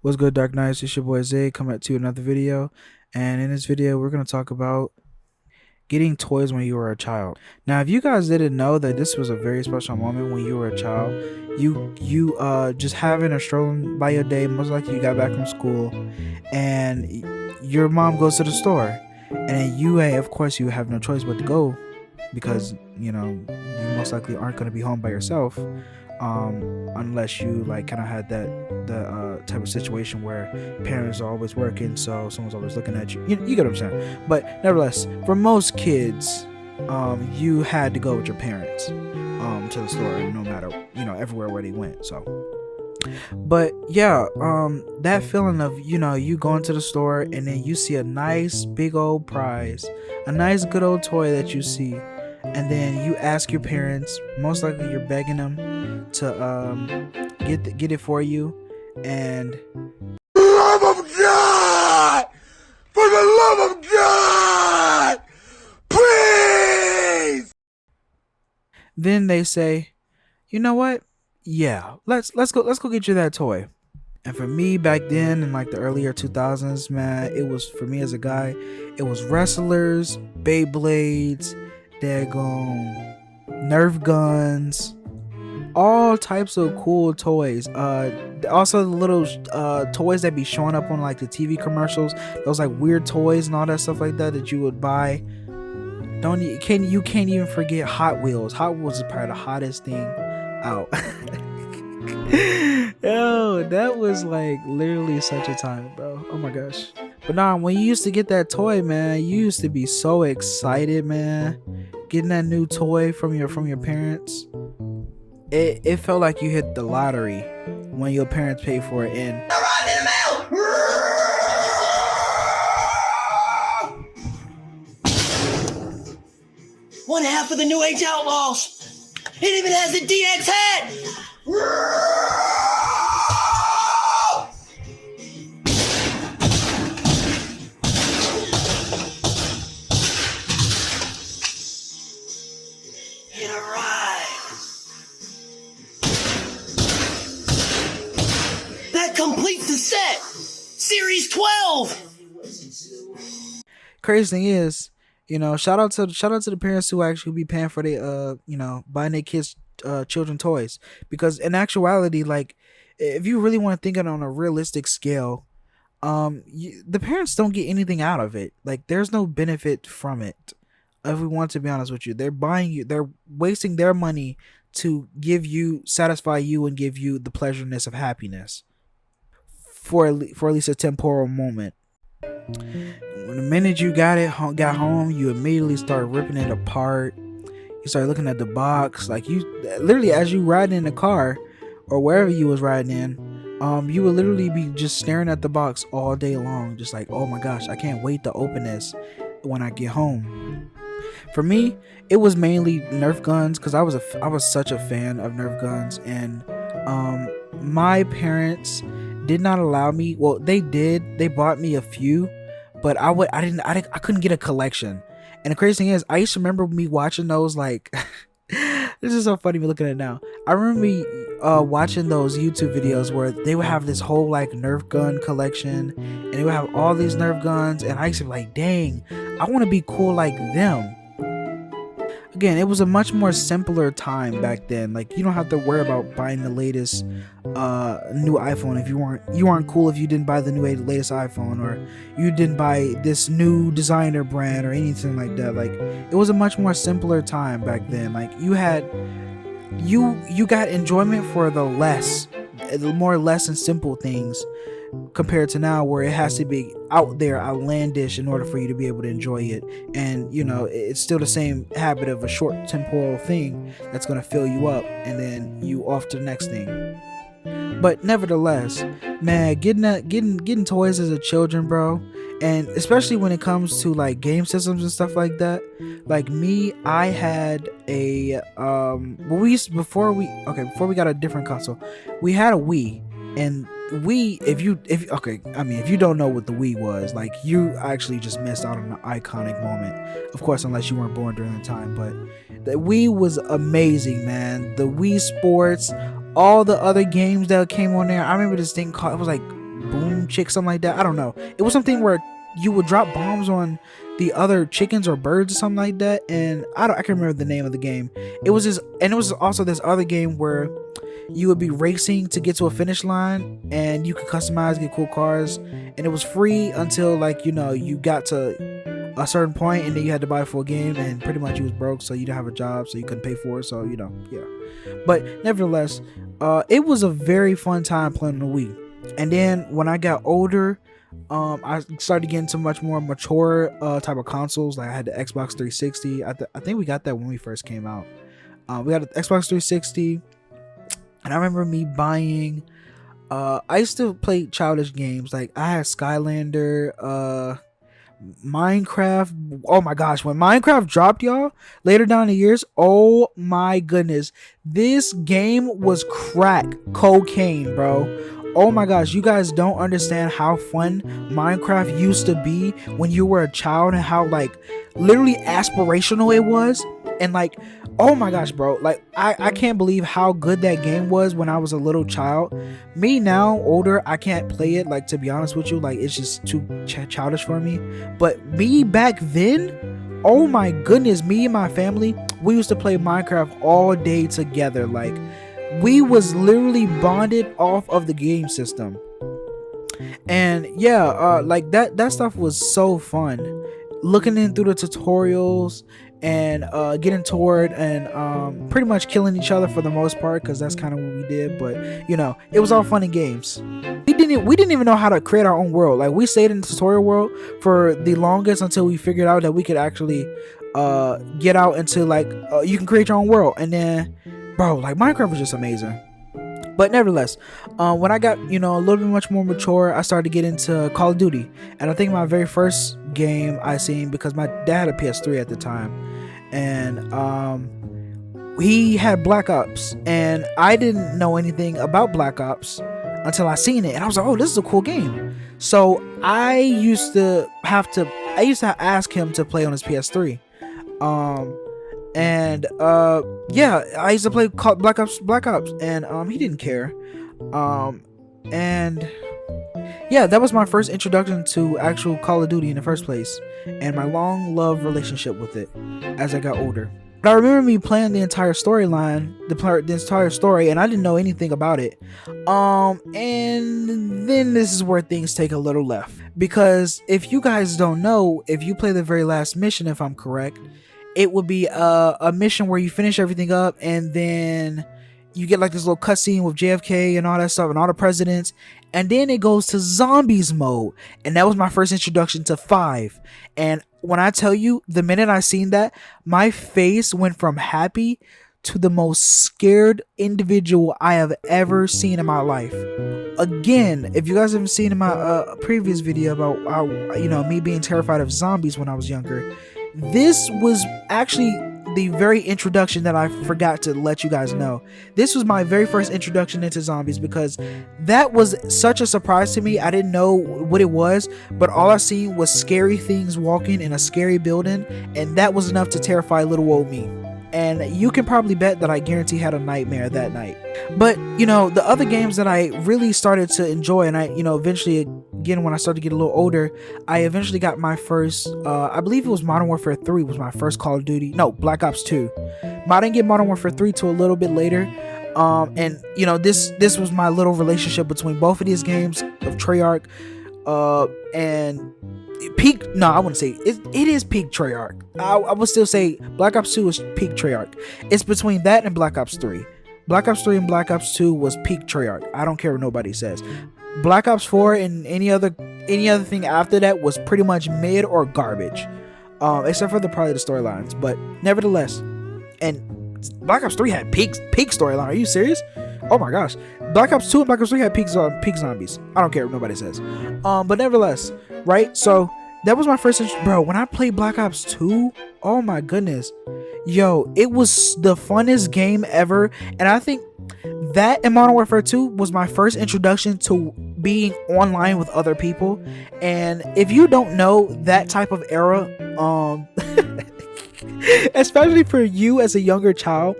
What's good, Dark Knights? It's your boy Zay coming at you another video. And in this video, we're going to talk about getting toys when you were a child. Now, if you guys didn't know that this was a very special moment when you were a child, you just having a strolling by your day, most likely you got back from school, and your mom goes to the store, and of course, you have no choice but to go because you most likely aren't going to be home by yourself, unless you like kind of had the type of situation where parents are always working, so someone's always looking at you. You get what I'm saying? But nevertheless, for most kids, you had to go with your parents to the store, no matter everywhere where they went. So, but yeah, that feeling of you going to the store and then you see a nice big old prize, a nice good old toy that you see, and then you ask your parents, most likely you're begging them to get it for you, and love of God, for the love of God, please. then they say, you know what? Yeah, let's go get you that toy. And for me back then in like the earlier 2000s, man, it was, for me as a guy, it was wrestlers, Beyblades, daggone Nerf guns, all types of cool toys. Also the little toys that be showing up on like the TV commercials, those like weird toys and all that stuff like that that you would buy. You can't even forget Hot Wheels. Hot Wheels is probably the hottest thing out. Yo, that was like literally such a time, bro. Oh my gosh. But nah, when you used to get that toy, man, you used to be so excited, man. Getting that new toy from your parents. It felt like you hit the lottery when your parents paid for it. And one half of the New Age Outlaws. It even has a DX hat. It arrived. That completes the set. Series 12. crazy thing is, shout out to the parents who actually be paying for their buying their kids children toys, because in actuality, like, if you really want to think it on a realistic scale, the parents don't get anything out of it. Like, there's no benefit from it. If we want to be honest with you, they're wasting their money to satisfy you and give you the pleasureness of happiness for at least a temporal moment. When the minute you got home, you immediately start ripping it apart. You start looking at the box, like, you literally, as you ride in the car or wherever you was riding in, you would literally be just staring at the box all day long, just like, oh my gosh, I can't wait to open this when I get home. For me, it was mainly Nerf guns, because I was such a fan of Nerf guns, and my parents did not allow me. Well, they did. They bought me a few, but I couldn't get a collection. And the crazy thing is, I used to remember me watching those, like, this is so funny me looking at it now. I remember me watching those YouTube videos where they would have this whole like Nerf gun collection, and they would have all these Nerf guns, and I used to be like, dang, I want to be cool like them. Again, it was a much more simpler time back then. Like, you don't have to worry about buying the latest new iPhone if you weren't cool, if you didn't buy the latest iPhone, or you didn't buy this new designer brand or anything like that. Like, it was a much more simpler time back then. Like, you got enjoyment for the more less and simple things, compared to now, where it has to be out there, outlandish, in order for you to be able to enjoy it. And it's still the same habit of a short temporal thing that's going to fill you up, and then you off to the next thing. But nevertheless, man, getting toys as a children, bro, and especially when it comes to like game systems and stuff like that. Like me, I had a before we got a different console, we had a Wii. And if you don't know what the Wii was, like, you actually just missed out on an iconic moment. Of course, unless you weren't born during the time. But the Wii was amazing, man. The Wii Sports, all the other games that came on there. I remember this thing called, it was like boom chick, something like that. I don't know. It was something where you would drop bombs on the other chickens or birds or something like that. And I can't remember the name of the game. It was this, and it was also this other game where you would be racing to get to a finish line, and you could customize, get cool cars, and it was free until, like, you got to a certain point, and then you had to buy a full game, and pretty much you was broke, so you didn't have a job, so you couldn't pay for it. So yeah. But nevertheless, it was a very fun time playing on the Wii. And then when I got older, I started getting to much more mature type of consoles. Like I had the Xbox 360. I think we got that when we first came out. We got an Xbox 360. And I remember me buying, I used to play childish games. Like I had Skylander, Minecraft. Oh my gosh, when Minecraft dropped, y'all, later down the years, oh my goodness, this game was crack cocaine, bro. Oh my gosh, you guys don't understand how fun Minecraft used to be when you were a child, and how, like, literally aspirational it was. And, like, oh my gosh, bro, like I can't believe how good that game was when I was a little child. Me now, older, I can't play it, like, to be honest with you, like, it's just too childish for me. But me back then, oh my goodness, me and my family, we used to play Minecraft all day together. Like, we was literally bonded off of the game system. And yeah, like that stuff was so fun, looking in through the tutorials, and getting toward, and pretty much killing each other for the most part, because that's kind of what we did. But it was all fun and games. We didn't even know how to create our own world. Like, we stayed in the tutorial world for the longest until we figured out that we could actually get out into, like, you can create your own world. And then, bro, like, Minecraft was just amazing. But nevertheless, when I got, a little bit much more mature, I started to get into Call of Duty. And I think my very first game I seen, because my dad had a PS3 at the time, and he had Black Ops, and I didn't know anything about Black Ops until I seen it, and I was like, oh, this is a cool game. So I used to ask him to play on his PS3. And yeah, I used to play Black Ops, and he didn't care. And yeah, that was my first introduction to actual Call of Duty in the first place, and my long love relationship with it as I got older. But I remember me playing the entire storyline, the entire story, and I didn't know anything about it. And then this is where things take a little left, because if you guys don't know, if you play the very last mission, if I'm correct, it would be a mission where you finish everything up, and then you get like this little cutscene with JFK and all that stuff and all the presidents, and then it goes to zombies mode. And that was my first introduction to 5. And when I tell you, the minute I seen that, my face went from happy to the most scared individual I have ever seen in my life. Again, if you guys haven't seen in my previous video about how, me being terrified of zombies when I was younger, this was actually the very introduction that I forgot to let you guys know. This was my very first introduction into zombies, because that was such a surprise to me. I didn't know what it was, but all I seen was scary things walking in a scary building, and that was enough to terrify little old me. And you can probably bet that I guarantee had a nightmare that night. But the other games that I really started to enjoy, and I eventually, again, when I started to get a little older, I eventually got my first, I believe it was Modern Warfare 3 was my first Call of Duty. No, Black Ops 2. I didn't get Modern Warfare 3 till a little bit later. And this was my little relationship between both of these games of Treyarch, and peak. No, I wouldn't say it is peak Treyarch. I would still say Black Ops 2 is peak Treyarch. It's between that and Black Ops 3. Black Ops 3 and Black Ops 2 was peak Treyarch. I don't care what nobody says. Black Ops 4 and any other thing after that was pretty much mid or garbage, except for probably the storylines. But nevertheless, and Black Ops 3 had peak storyline. Are you serious? Oh my gosh, Black Ops 2 and Black Ops 3 had peak zombies. I don't care what nobody says. But nevertheless, right? So that was my first bro. When I played Black Ops 2, oh my goodness, yo, it was the funnest game ever. And I think that and Modern Warfare 2 was my first introduction to being online with other people. And if you don't know that type of era, especially for you as a younger child,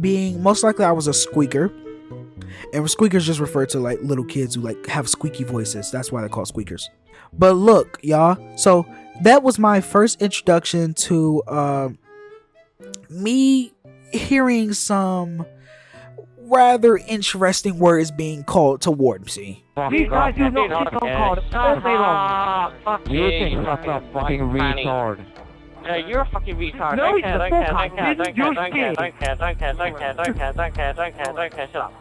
being most likely I was a squeaker. And squeakers just refer to like little kids who like have squeaky voices. That's why they're called squeakers. But look, y'all. So that was my first introduction to me hearing some rather interesting words being called towards me. These guys do not sit on card all day long. You think that's a fucking retard. You're a fucking retard. No, Don't it's the care, fuck I don't didn't care, just don't care, say. don't care, don't care, don't care, don't care, don't care, don't care, don't care, shut up.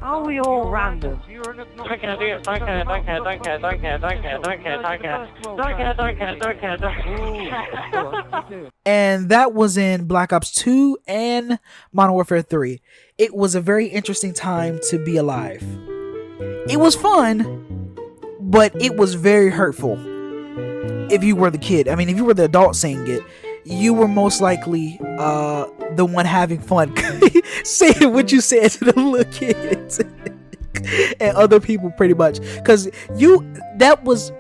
Are we all random? Don't care, don't care, don't care, don't care, don't care, don't care, don't care, don't care, don't care, don't care, don't care, don't care. And that was in Black Ops 2 and Modern Warfare 3. It was a very interesting time to be alive. It was fun, but it was very hurtful. If you were the kid, I mean, if you were the adult saying it, you were most likely the one having fun saying what you said to the little kids and other people, pretty much. Because that was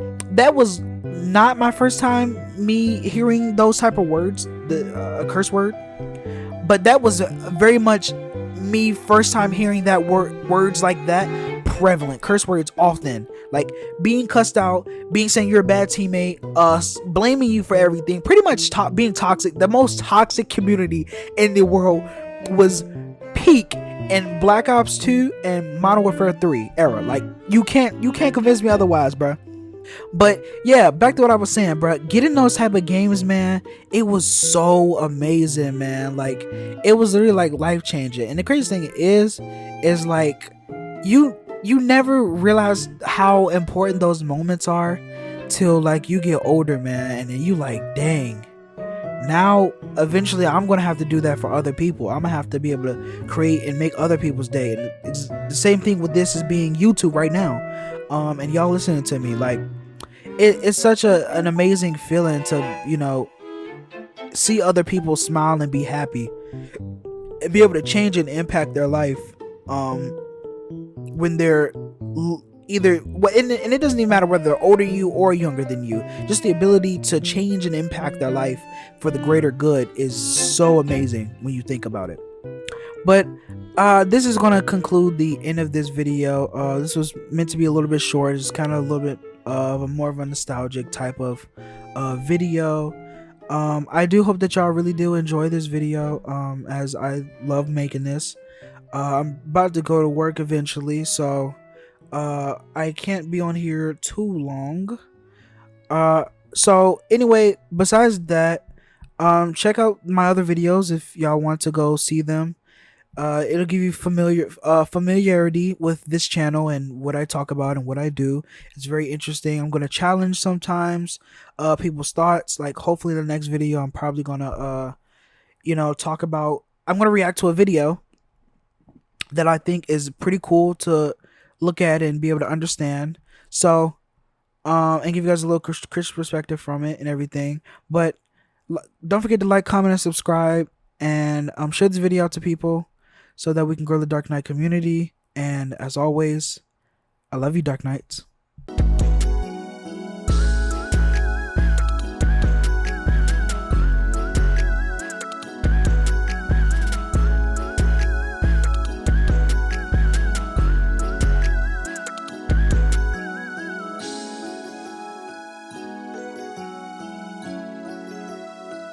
not my first time me hearing those type of words, a curse word, but that was very much me first time hearing that words like that prevalent, curse words often, like being cussed out, being saying you're a bad teammate, blaming you for everything, pretty much being toxic. The most toxic community in the world was peak in Black Ops 2 and Modern Warfare 3 era. Like you can't convince me otherwise, bro. But yeah, back to what I was saying, bro. Getting those type of games, man, it was so amazing, man. Like it was literally like life changing. And the crazy thing is like you never realize how important those moments are till like you get older, man, and then you like, dang, now eventually I'm gonna have to do that for other people. I'm gonna have to be able to create and make other people's day. And it's the same thing with this as being YouTube right now. And y'all listening to me, like it's such an amazing feeling to, you know, see other people smile and be happy and be able to change and impact their life when they're either, and it doesn't even matter whether they're older than you or younger than you. Just the ability to change and impact their life for the greater good is so amazing when you think about it. But this is going to conclude the end of this video. This was meant to be a little bit short. It's kind of a little bit of a more of a nostalgic type of video. I do hope that y'all really do enjoy this video, as I love making this. I'm about to go to work eventually, so I can't be on here too long. So anyway, besides that, check out my other videos if y'all want to go see them. It'll give you familiarity with this channel and what I talk about and what I do. It's very interesting. I'm gonna challenge sometimes people's thoughts. Like hopefully the next video I'm probably gonna you know, talk about, I'm gonna react to a video that I think is pretty cool to look at and be able to understand. So and give you guys a little crisp perspective from it and everything. But don't forget to like, comment, and subscribe, and share this video out to people so that we can grow the Dark Knight community. And as always, I love you, Dark Knights.